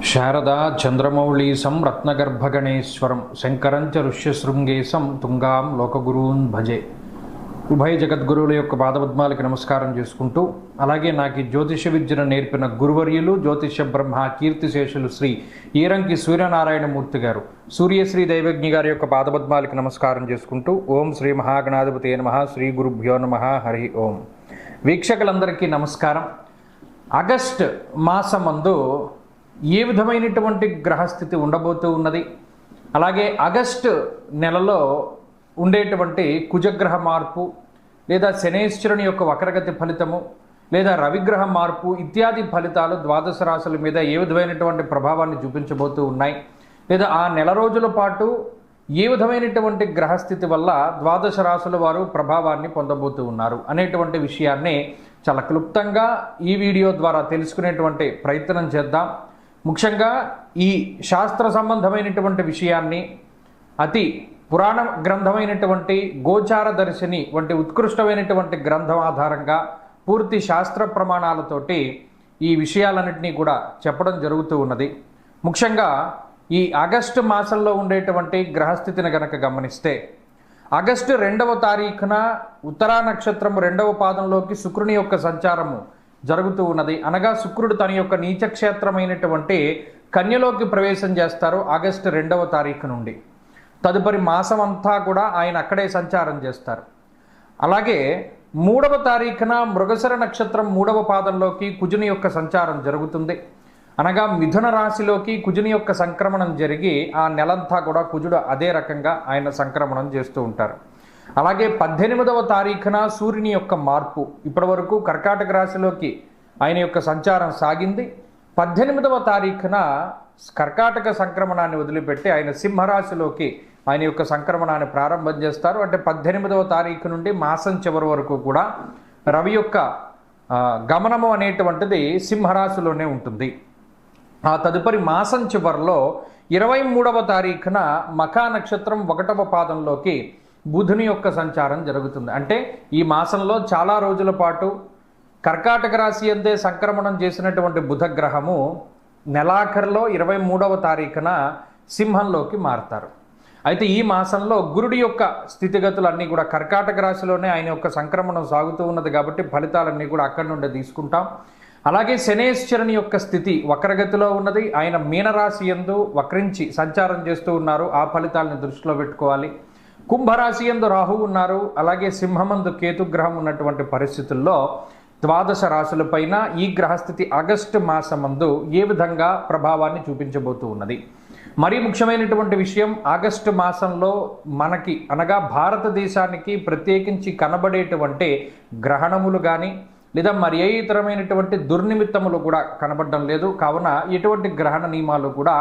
శారదా చంద్రమౌళీసం రత్నగర్భగణేశ్వరం శంకరంచ ఋష్యశృంగేశం తుంగాం లోకగురూన్ భజే. ఉభయ జగద్గురువుల యొక్క పాదపద్మాలకి నమస్కారం చేసుకుంటూ, అలాగే నాకు ఈ జ్యోతిష విద్యను నేర్పిన గురువర్యులు జ్యోతిష బ్రహ్మ కీర్తిశేషులు శ్రీ ఈరంకి సూర్యనారాయణమూర్తి గారు, సూర్యశ్రీ దైవజ్ఞి గారి యొక్క పాదపద్మాలకి నమస్కారం చేసుకుంటూ, ఓం శ్రీ మహాగణాధిపతే నమః, శ్రీ గురుభ్యో నమః, హరి ఓం. వీక్షకులందరికీ నమస్కారం. ఆగస్ట్ మాసమందు ఏ విధమైనటువంటి గ్రహస్థితి ఉండబోతూ ఉన్నది, అలాగే ఆగస్టు నెలలో ఉండేటువంటి కుజగ్రహ మార్పు లేదా శనేశ్వరుని యొక్క వక్రగతి ఫలితము లేదా రవిగ్రహ మార్పు ఇత్యాది ఫలితాలు ద్వాదశ రాశుల మీద ఏ విధమైనటువంటి ప్రభావాన్ని చూపించబోతూ ఉన్నాయి, లేదా ఆ నెల రోజుల పాటు ఏ విధమైనటువంటి గ్రహస్థితి వల్ల ద్వాదశ రాశుల వారు ప్రభావాన్ని పొందబోతూ ఉన్నారు అనేటువంటి విషయాన్ని చాలా క్లుప్తంగా ఈ వీడియో ద్వారా తెలుసుకునేటువంటి ప్రయత్నం చేద్దాం. ముఖ్యంగా ఈ శాస్త్ర సంబంధమైనటువంటి విషయాన్ని అతి పురాణ గ్రంథమైనటువంటి గోచార దర్శిని వంటి ఉత్కృష్టమైనటువంటి గ్రంథం ఆధారంగా పూర్తి శాస్త్ర ప్రమాణాలతోటి ఈ విషయాలన్నింటినీ కూడా చెప్పడం జరుగుతూ ఉన్నది. ముఖ్యంగా ఈ ఆగస్టు మాసంలో ఉండేటువంటి గ్రహస్థితిని గనక గమనిస్తే, ఆగస్టు 2వ తారీఖున ఉత్తరా నక్షత్రం 2వ పాదంలోకి శుక్రుని యొక్క సంచారము జరుగుతూ ఉన్నది. అనగా శుక్రుడు తన యొక్క నీచక్షేత్రమైనటువంటి కన్యలోకి ప్రవేశం చేస్తారు ఆగస్టు 2వ తారీఖు నుండి. తదుపరి మాసం అంతా కూడా ఆయన అక్కడే సంచారం చేస్తారు. అలాగే 3వ తారీఖున మృగశిర నక్షత్రం 3వ పాదంలోకి కుజుని యొక్క సంచారం జరుగుతుంది. అనగా మిథున రాశిలోకి కుజుని యొక్క సంక్రమణం జరిగి ఆ నెలంతా కూడా కుజుడు అదే రకంగా ఆయన సంక్రమణం చేస్తూ ఉంటారు. అలాగే 18వ తారీఖున సూర్యుని యొక్క మార్పు, ఇప్పటి వరకు కర్కాటక రాశిలోకి ఆయన యొక్క సంచారం సాగింది. 18వ తారీఖున కర్కాటక సంక్రమణాన్ని వదిలిపెట్టి ఆయన సింహరాశిలోకి ఆయన యొక్క సంక్రమణాన్ని ప్రారంభం చేస్తారు. అంటే 18వ తారీఖు నుండి మాసం చివరి వరకు కూడా రవి యొక్క గమనము అనేటువంటిది సింహరాశిలోనే ఉంటుంది. ఆ తదుపరి మాసం చివరిలో 23వ తారీఖున మఖా నక్షత్రం 1వ పాదంలోకి బుధుని యొక్క సంచారం జరుగుతుంది. అంటే ఈ మాసంలో చాలా రోజుల పాటు కర్కాటక రాశి అందే సంక్రమణం చేసినటువంటి బుధగ్రహము నెలాఖరులో 23వ తారీఖున సింహంలోకి మారుతారు. అయితే ఈ మాసంలో గురుడి యొక్క స్థితిగతులన్నీ కూడా కర్కాటక రాశిలోనే ఆయన యొక్క సంక్రమణం సాగుతూ ఉన్నది కాబట్టి ఫలితాలన్నీ కూడా అక్కడి నుండి తీసుకుంటాం. అలాగే శనేశ్వరుని యొక్క స్థితి వక్రగతిలో ఉన్నది. ఆయన మీనరాశి యందు వక్రించి సంచారం చేస్తూ ఉన్నారు. ఆ ఫలితాలను దృష్టిలో పెట్టుకోవాలి. కుంభరాశి యందు రాహు ఉన్నారు. అలాగే సింహమందు కేతుగ్రహం ఉన్నటువంటి పరిస్థితుల్లో ద్వాదశ రాశులపైన ఈ గ్రహస్థితి ఆగస్టు మాసమందు ఏ విధంగా ప్రభావాన్ని చూపించబోతూ ఉన్నది. మరీ ముఖ్యమైనటువంటి విషయం, ఆగస్టు మాసంలో మనకి అనగా భారతదేశానికి ప్రత్యేకించి కనబడేటువంటి గ్రహణములు కానీ లేదా మరి ఏ ఇతరమైనటువంటి దుర్నిమిత్తములు కూడా కనబడడం లేదు. కావున ఎటువంటి గ్రహణ నియమాలు కూడా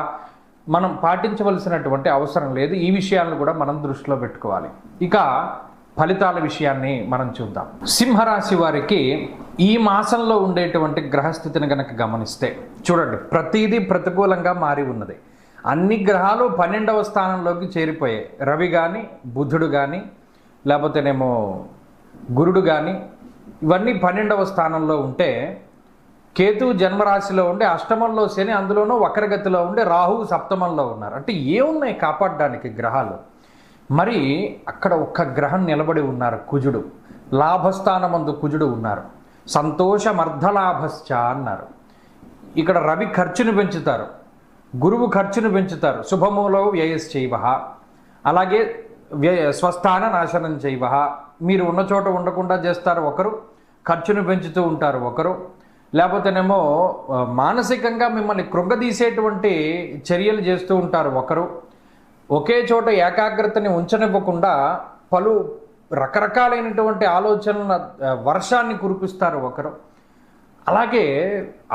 మనం పాటించవలసినటువంటి అవసరం లేదు. ఈ విషయాలను కూడా మనం దృష్టిలో పెట్టుకోవాలి. ఇక ఫలితాల విషయాన్ని మనం చూద్దాం. సింహరాశి వారికి ఈ మాసంలో ఉండేటువంటి గ్రహస్థితిని కనుక గమనిస్తే చూడండి, ప్రతిదీ ప్రతికూలంగా మారి ఉన్నది. అన్ని గ్రహాలు 12వ స్థానంలోకి చేరిపోయాయి. రవి కానీ, బుధుడు కానీ, లేకపోతేనేమో గురుడు కానీ, ఇవన్నీ 12వ స్థానంలో ఉంటే, కేతు జన్మరాశిలో ఉండి అష్టమంలో శని, అందులోనూ వక్రగతిలో ఉండి రాహు సప్తమంలో ఉన్నారు. అంటే ఏమున్నాయి కాపాడడానికి గ్రహాలు? మరి అక్కడ ఒక్క గ్రహం నిలబడి ఉన్నారు, కుజుడు. లాభస్థానమందు కుజుడు ఉన్నారు. సంతోషమర్ధలాభశ్చ అన్నారు. ఇక్కడ రవి ఖర్చును పెంచుతారు, గురువు ఖర్చును పెంచుతారు. శుభమూలో వ్యయశ్చైవ, అలాగే స్వస్థాన నాశనం చైవ. మీరు ఉన్న చోట ఉండకుండా చేస్తారు ఒకరు, ఖర్చును పెంచుతూ ఉంటారు ఒకరు, లేకపోతేనేమో మానసికంగా మిమ్మల్ని కృంగదీసేటువంటి చర్యలు చేస్తూ ఉంటారు ఒకరు. ఒకే చోట ఏకాగ్రతని ఉంచనివ్వకుండా పలు రకరకాలైనటువంటి ఆలోచనల వర్షాన్ని కురిపిస్తారు ఒకరు. అలాగే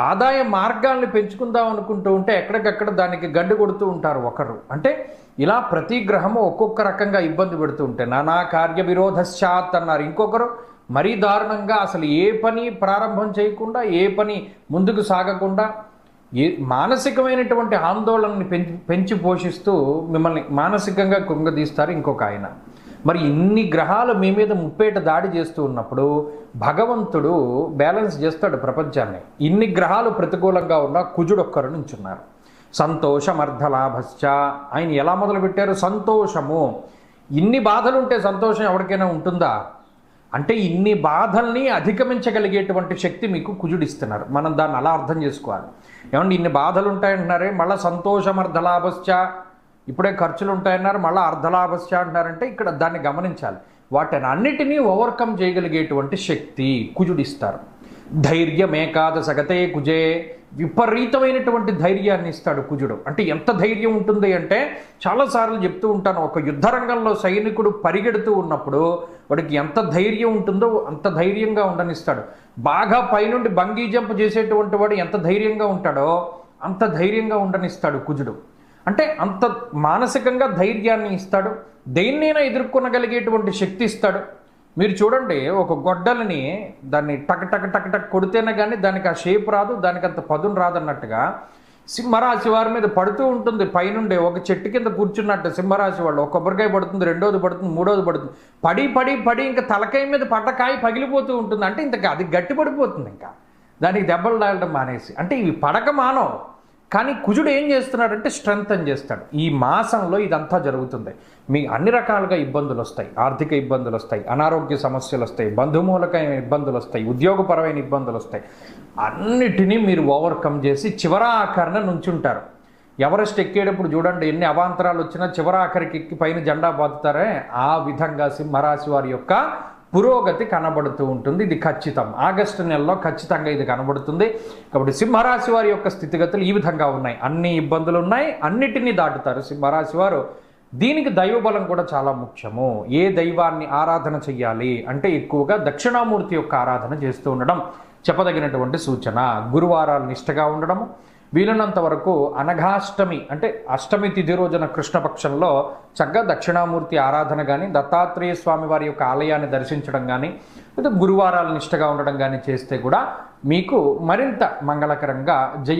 ఆదాయ మార్గాల్ని పెంచుకుందాం అనుకుంటూ ఉంటే ఎక్కడికక్కడ దానికి గండి కొడుతూ ఉంటారు ఒకరు. అంటే ఇలా ప్రతి గ్రహము ఒక్కొక్క రకంగా ఇబ్బంది పెడుతూ ఉంటే నానా కార్య విరోధశ్చాత్ అన్నారు. ఇంకొకరు మరీ దారుణంగా అసలు ఏ పని ప్రారంభం చేయకుండా, ఏ పని ముందుకు సాగకుండా మానసికమైనటువంటి ఆందోళనని పెంచి పోషిస్తూ మిమ్మల్ని మానసికంగా కృంగదీస్తారు ఇంకొక ఆయన. మరి ఇన్ని గ్రహాలు మీ మీద ముప్పేట దాడి చేస్తూ ఉన్నప్పుడు భగవంతుడు బ్యాలెన్స్ చేస్తాడు ప్రపంచాన్ని. ఇన్ని గ్రహాలు ప్రతికూలంగా ఉన్న కుజుడు ఒక్కరు నుంచున్నారు. సంతోషమర్ధలాభశ్చ. ఆయన ఎలా మొదలుపెట్టారు? సంతోషము. ఇన్ని బాధలుంటే సంతోషం ఎవరికైనా ఉంటుందా? అంటే ఇన్ని బాధల్ని అధిగమించగలిగేటువంటి శక్తి మీకు కుజుడిస్తున్నారు. మనం దాన్ని అలా అర్థం చేసుకోవాలి. ఏమంటే ఇన్ని బాధలు ఉంటాయంటున్నారే, మళ్ళీ సంతోషమర్ధలాభశ్చ, ఇప్పుడే ఖర్చులు ఉంటాయన్నారు, మళ్ళీ అర్ధలాభశ్చ అంటున్నారంటే ఇక్కడ దాన్ని గమనించాలి. వాటిని అన్నిటినీ ఓవర్కమ్ చేయగలిగేటువంటి శక్తి కుజుడిస్తారు. ధైర్యమేకాదశగతే కుజే, విపరీతమైనటువంటి ధైర్యాన్ని ఇస్తాడు కుజుడు. అంటే ఎంత ధైర్యం ఉంటుంది అంటే, చాలాసార్లు చెప్తూ ఉంటాను, ఒక యుద్ధ రంగంలో సైనికుడు పరిగెడుతూ ఉన్నప్పుడు వాడికి ఎంత ధైర్యం ఉంటుందో అంత ధైర్యంగా ఉండనిస్తాడు. బాగా పైనుండి బంగీ జంప్ చేసేటువంటి వాడు ఎంత ధైర్యంగా ఉంటాడో అంత ధైర్యంగా ఉండనిస్తాడు కుజుడు. అంటే అంత మానసికంగా ధైర్యాన్ని ఇస్తాడు, దేన్నైనా ఎదుర్కొనగలిగేటువంటి శక్తి ఇస్తాడు. మీరు చూడండి, ఒక గొడ్డలిని దాన్ని టక్ టక్ టక్ టక్ కొడితేనే కానీ దానికి ఆ షేప్ రాదు, దానికి అంత పదును రాదన్నట్టుగా సింహరాశి వారి మీద పడుతూ ఉంటుంది. పైనుండి ఒక చెట్టు కింద కూర్చున్నట్టు సింహరాశి వాళ్ళు, ఒక కొబ్బరికాయ పడుతుంది, రెండోది పడుతుంది, మూడోది పడుతుంది, పడి పడి పడి ఇంకా తలకాయ మీద పడ్డకాయ పగిలిపోతూ ఉంటుంది. అంటే ఇంత అది గట్టి పడిపోతుంది, ఇంకా దానికి దెబ్బలు తాగడం మానేసి. అంటే ఇవి పడక మానవు. కానీ కుజుడు ఏం చేస్తున్నాడంటే స్ట్రెంగ్తన్ చేస్తాడు. ఈ మాసంలో ఇదంతా జరుగుతుంది. మీ అన్ని రకాలుగా ఇబ్బందులు వస్తాయి, ఆర్థిక ఇబ్బందులు వస్తాయి, అనారోగ్య సమస్యలు వస్తాయి, బంధుమూలకమైన ఇబ్బందులు వస్తాయి, ఉద్యోగపరమైన ఇబ్బందులు వస్తాయి. అన్నిటినీ మీరు ఓవర్కమ్ చేసి చివరాఖరణ నుంచుంటారు. ఎవరెస్ట్ ఎక్కేటప్పుడు చూడండి, ఎన్ని అవాంతరాలు వచ్చినా చివరాఖరికి ఎక్కి పైన జెండా బాదుతారే, ఆ విధంగా సింహరాశి వారి యొక్క పురోగతి కనబడుతూ ఉంటుంది. ఇది ఖచ్చితం. ఆగస్టు నెలలో ఖచ్చితంగా ఇది కనబడుతుంది. కాబట్టి సింహరాశి వారి యొక్క స్థితిగతులు ఈ విధంగా ఉన్నాయి. అన్ని ఇబ్బందులు ఉన్నాయి, అన్నిటినీ దాటుతారు సింహరాశి వారు. దీనికి దైవబలం కూడా చాలా ముఖ్యము. ఏ దైవాన్ని ఆరాధన చెయ్యాలి అంటే ఎక్కువగా దక్షిణామూర్తి యొక్క ఆరాధన చేస్తూ ఉండడం చెప్పదగినటువంటి సూచన. గురువారాలు నిష్టగా ఉండడము, వీలున్నంత వరకు అనఘాష్టమి అంటే అష్టమి తిథి రోజున కృష్ణపక్షంలో చక్కగా దక్షిణామూర్తి ఆరాధన కానీ, దత్తాత్రేయ స్వామి వారి యొక్క ఆలయాన్ని దర్శించడం కానీ, లేదా గురువారాలు నిష్టగా ఉండడం కానీ చేస్తే కూడా మీకు మరింత మంగళకరంగా జయ